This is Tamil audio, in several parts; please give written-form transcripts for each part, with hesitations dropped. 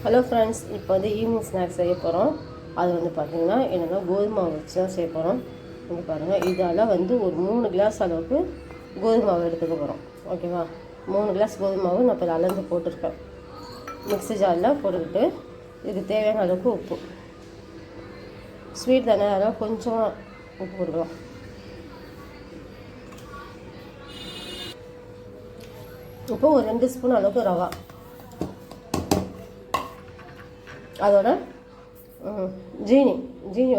ஹலோ ஃப்ரெண்ட்ஸ், இப்போ வந்து ஈவினிங் ஸ்நாக்ஸ் செய்ய போகிறோம். அது வந்து பார்த்திங்கன்னா என்னென்னா கோதுமை மாவு வச்சு தான் செய்ய போகிறோம். இங்கே பாருங்கள், இதால் வந்து ஒரு 3 கிளாஸ் அளவுக்கு கோதுமை மாவு எடுத்துக்க போகிறோம். ஓகேவா? 3 கிளாஸ் கோதுமை மாவு நான் இப்போ அளந்து போட்டிருக்கேன். மிக்ஸி ஜாரில் போட்டுக்கிட்டு இதுக்கு தேவையான அளவுக்கு உப்பு, ஸ்வீட் தானே அதனால் கொஞ்சம் உப்பு போட்டுக்கலாம். இப்போ ஒரு 2 ஸ்பூன் அளவுக்கு ரவா, அதோட ஜீனி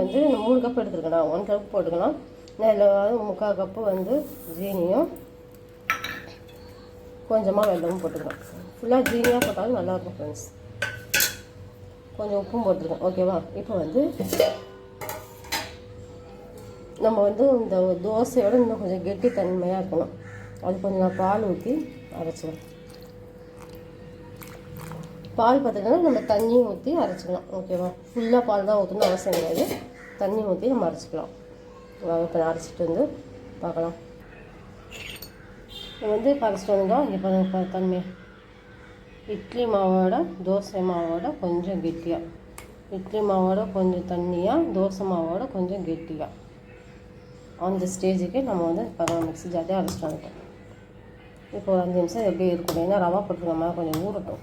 வந்து 3 கப் எடுத்துருக்கேன். 1 கப் போட்டுக்கலாம். நான் இதில் 3/4 கப்பு வந்து ஜீனியும் கொஞ்சமாக வெல்லமும் போட்டுக்கலாம். ஃபுல்லாக ஜீனியாக போட்டாலும் நல்லாயிருக்கும் ஃப்ரெண்ட்ஸ். கொஞ்சம் உப்பும் போட்டுருக்கேன். ஓகேவா? இப்போ வந்து நம்ம வந்து இந்த தோசையோடு இன்னும் கொஞ்சம் கெட்டி தன்மையாக இருக்கணும். அது கொஞ்சம் நான் பால் ஊற்றி அரைச்சிக்கலாம். பால் பார்த்திங்கன்னா நம்ம தண்ணியும் ஊற்றி அரைச்சிக்கலாம். ஓகேவா? ஃபுல்லாக பால் தான் ஊற்றணும் அவசியம் கிடையாது. தண்ணி ஊற்றி நம்ம அரைச்சிக்கலாம். இப்போ நான் அரைச்சிட்டு வந்து பார்க்கலாம். இது வந்து அரைச்சிட்டு வந்துட்டோம். இப்போ தண்ணி இட்லி மாவோட தோசை மாவோட கொஞ்சம் கெட்டியாக, இட்லி மாவோட கொஞ்சம் தண்ணியாக, தோசை மாவோட கொஞ்சம் கெட்டியாக, அந்த ஸ்டேஜுக்கு நம்ம வந்து மிக்ஸி ஜாரியாக அரைச்சிட்டு வந்துட்டோம். இப்போ ஒரு 5 நிமிஷம் எப்படி இருக்கும், ஏன்னா ரவா போட்டுருக்கோம்னா கொஞ்சம் ஊறட்டும்.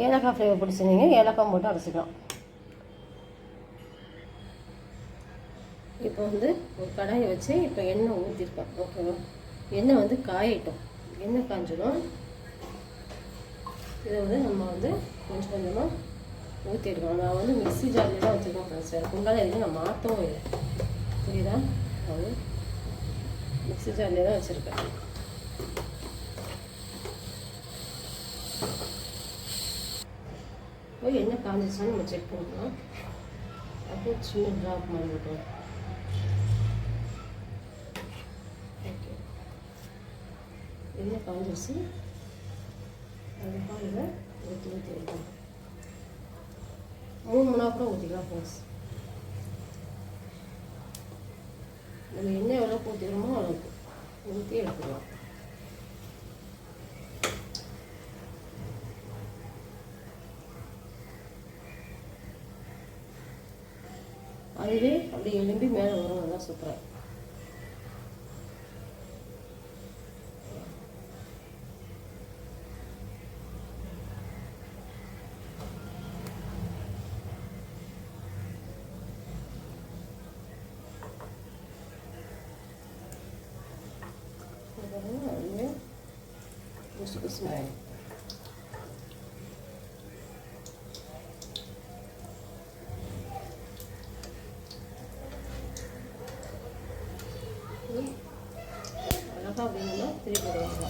ஏலக்காய் ஃப்ளேவர் பிடிச்சிருந்தீங்க, ஏலக்காய் போட்டு அரைச்சிக்கலாம். இப்போ வந்து ஒரு கடாயை வச்சு இப்போ எண்ணெய் ஊற்றிருக்கேன். ஓகேவா? எண்ணெய் வந்து காயட்டும். எண்ணெய் காய்ஞ்சதும் இதை வந்து நம்ம வந்து கொஞ்சம் கொஞ்சமாக ஊற்றிருக்கோம். நான் வந்து மிக்ஸி ஜாரில் தான் வச்சுருக்கேன் ஃப்ரெண்ட்ஸ். வேறு குண்டால எதுவும் நான் மாற்றவும் இல்லை. புரியுதா? அது மிக்ஸி ஜாரில் தான் வச்சுருக்கேன். போய் எண்ணெய் காஞ்சிச்சான்னு நம்ம செக் பண்ணிக்கலாம். அப்படியே சின்ன ட்ராப் மாதிரி விட்டோம். ஓகே, எண்ணெய் காஞ்சிச்சு. அந்த பாலில் ஊற்றி வைக்கலாம். 3 கூட ஊற்றிக்கலாம் ஃப்ரெண்ட்ஸ். நம்ம எண்ணெய் எவ்வளோ ஊற்றிக்கிறோமோ அவ்வளோக்கு ஊற்றி எடுத்துக்கலாம். அதுவே அப்படி எலும்பி மேலே வரும். நல்லா சூப்பராக. அதுவே புதுசு புதுசு அழகாக அப்படின்னா திருப்பி போடுவாங்க.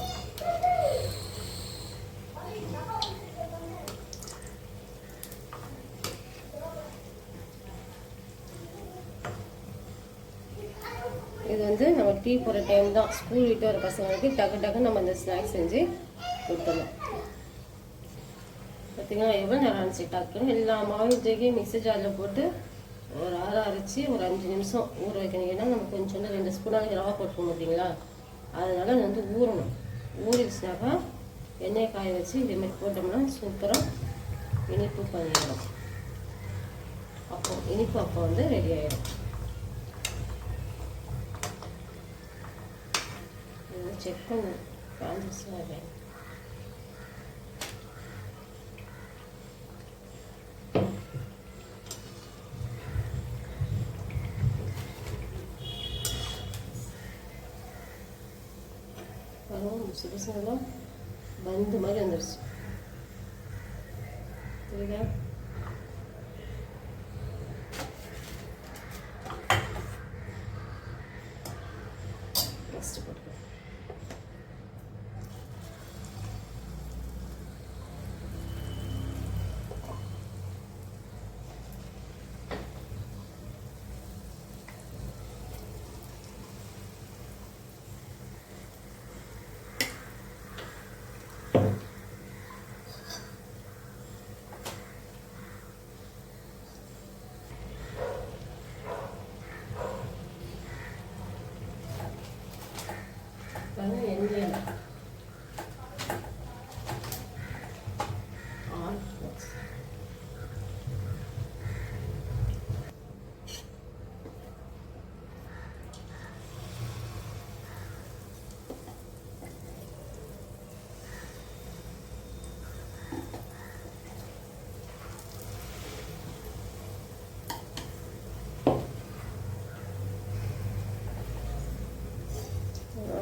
இது வந்து நம்ம டீ போகிற டைம் தான். ஸ்கூல் விட்டு வர பசங்களுக்கு டக்கு நம்ம இந்த ஸ்நாக்ஸ் செஞ்சு கொடுத்துடலாம். பார்த்திங்கன்னா எவ்வளோ நேரம் ஆச்சு. டக்குன்னு எல்லா மாவையும் தூக்கி மிக்ஸி ஜாரில் போட்டு ஒரு அரைச்சி ஒரு 5 நிமிஷம் ஊற வைக்கணும். ஏன்னா நம்ம கொஞ்சம் 2 ஸ்பூனாக ரவா போட்டுக்க மாட்டிங்களா, அதனால் அது வந்து ஊறணும். ஊறிடுச்சுனாக்கா எண்ணெயை காய வச்சு இதேமாதிரி போட்டோம்னா சூப்பராக இனிப்பு பண்ணிடணும். இனிப்பு அப்போ வந்து ரெடி ஆகிடும். செக் பண்ணு காஞ்சிச்சுனாவே சிறுசெல்லாம் பந்து மாதிரி வந்துடுச்சு. புரியுதா? நெக்ஸ்ட் போட்டுக்கலாம்.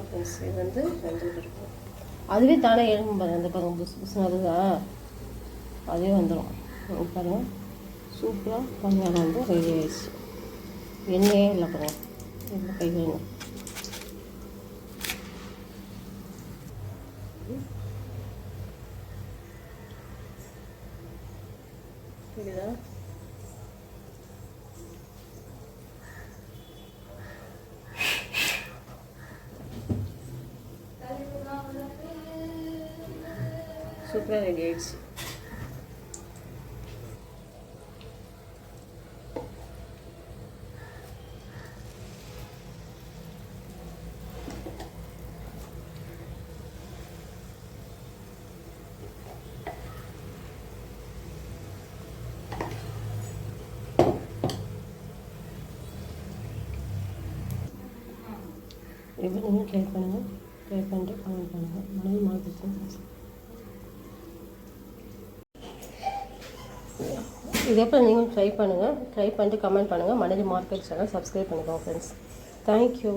ஃப்ரெண்ட்ஸ். இது வந்து வெந்துட்டு இருக்கும். அதுவே தானே எழும்பும் பாருங்கள். அந்த பாருங்கள் புஸ் புஸ்னு வருதா, அதே வந்துடும். பாருங்கள் சூப்பராக பணியாரம் வந்து ரெடி ஆயிடுச்சு. எண்ணெயே இல்லை பாருங்கள். இந்த கை வேணும் புரியுதா? சூப்பராக ரெடி ஆயிடுச்சு. எப்படி நீங்கள் ட்ரை பண்ணுங்கள். ட்ரை பண்ணிட்டு கமெண்ட் பண்ணுங்கள். மணல் மார்க்கெட் இதே போல் நீங்களும் ட்ரை பண்ணுங்கள். ட்ரை பண்ணிட்டு கமெண்ட் பண்ணுங்கள். மணலி மார்க்கெட் சேனல் சப்ஸ்கிரைப் பண்ணிக்கோங்க ஃப்ரெண்ட்ஸ். தேங்க்யூ.